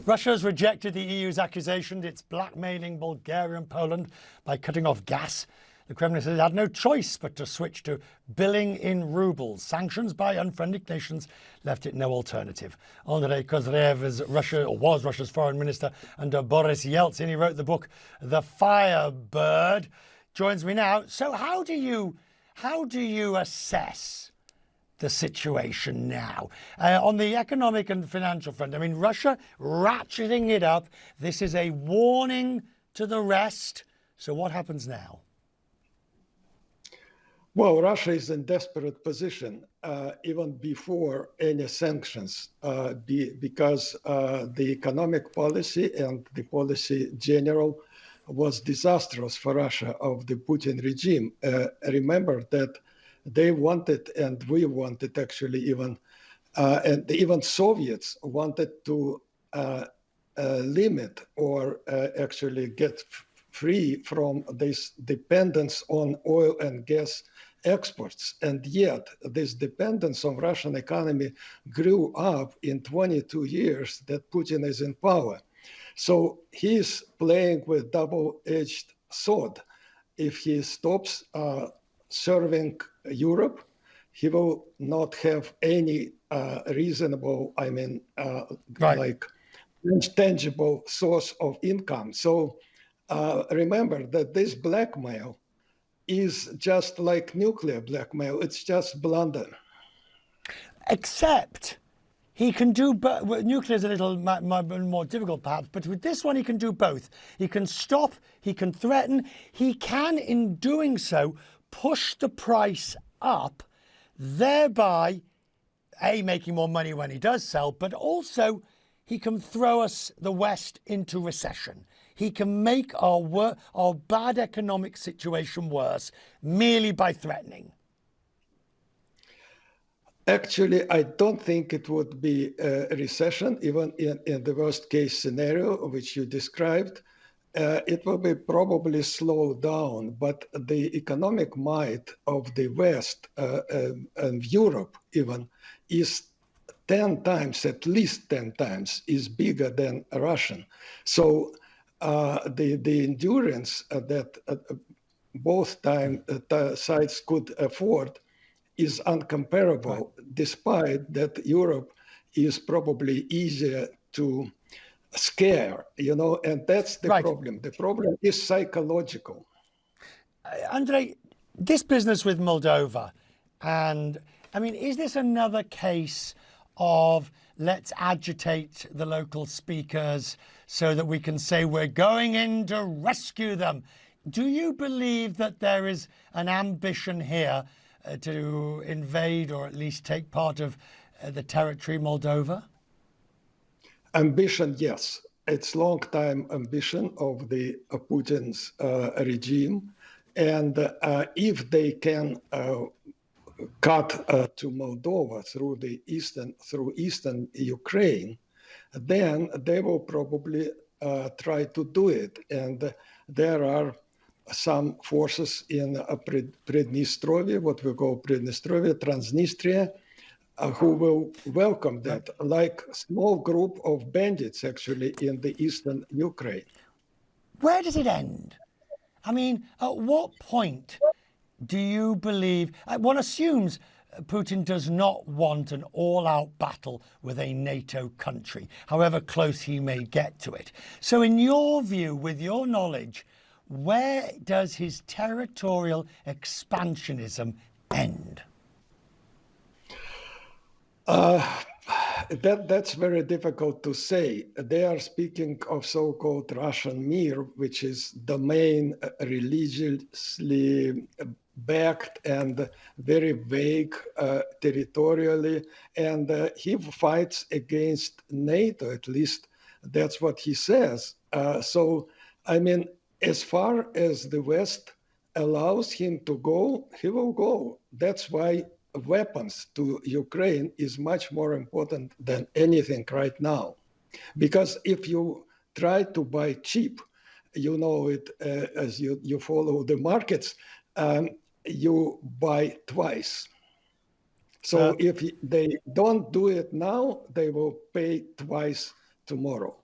Russia has rejected the EU's accusation that it's blackmailing Bulgaria and Poland by cutting off gas. The Kremlin says it had no choice but to switch to billing in rubles. Sanctions by unfriendly nations left it no alternative. Andrei Kozyrev was Russia's foreign minister under Boris Yeltsin. He wrote the book The Firebird. Joins me now. So how do you assess the situation now on the economic and financial front? I mean, Russia ratcheting it up. This is a warning to the rest. So what happens now? Well, Russia is in desperate position even before any sanctions because the economic policy and the policy general was disastrous for Russia of the Putin regime. Remember that they wanted, and we wanted actually even, and even Soviets wanted to limit or actually get free from this dependence on oil and gas exports. And yet this dependence on Russian economy grew up in 22 years that Putin is in power. So he's playing with double-edged sword. If he stops serving Europe, he will not have any reasonable, like tangible source of income. So remember that this blackmail is just like nuclear blackmail. It's just blunder. Except he can do both. Nuclear is a little more difficult perhaps, but with this one he can do both. He can stop, he can threaten, he can in doing so push the price up, thereby making more money when he does sell, but also he can throw us, the West, into recession. He can make our bad economic situation worse merely by threatening. Actually, I don't think it would be a recession, even in the worst case scenario, which you described. It will be probably slowed down, but the economic might of the West and Europe even is 10 times, at least 10 times, is bigger than Russian. So the endurance that both sides could afford is uncomparable, despite that Europe is probably easier to scare, and that's the problem. The problem is psychological. Andrei, this business with Moldova, and I mean, is this another case of let's agitate the local speakers so that we can say we're going in to rescue them? Do you believe that there is an ambition here to invade or at least take part of the territory Moldova? Ambition, yes. It's long-time ambition of the Putin's regime. And if they can cut to Moldova through eastern Ukraine, then they will probably try to do it. And there are some forces in Prednistrovia, what we call Prednistrovia, Transnistria, who will welcome that, like a small group of bandits actually in the eastern Ukraine. Where does it end? I mean, at what point do you believe, one assumes Putin does not want an all-out battle with a NATO country, however close he may get to it. So in your view, with your knowledge, where does his territorial expansionism end? That's very difficult to say. They are speaking of so-called Russian Mir, which is the main religiously backed and very vague territorially, and he fights against NATO, at least that's what he says. So, I mean, as far as the West allows him to go, he will go. That's why weapons to Ukraine is much more important than anything right now. Because if you try to buy cheap, you know it as you follow the markets, you buy twice. So if they don't do it now, they will pay twice tomorrow.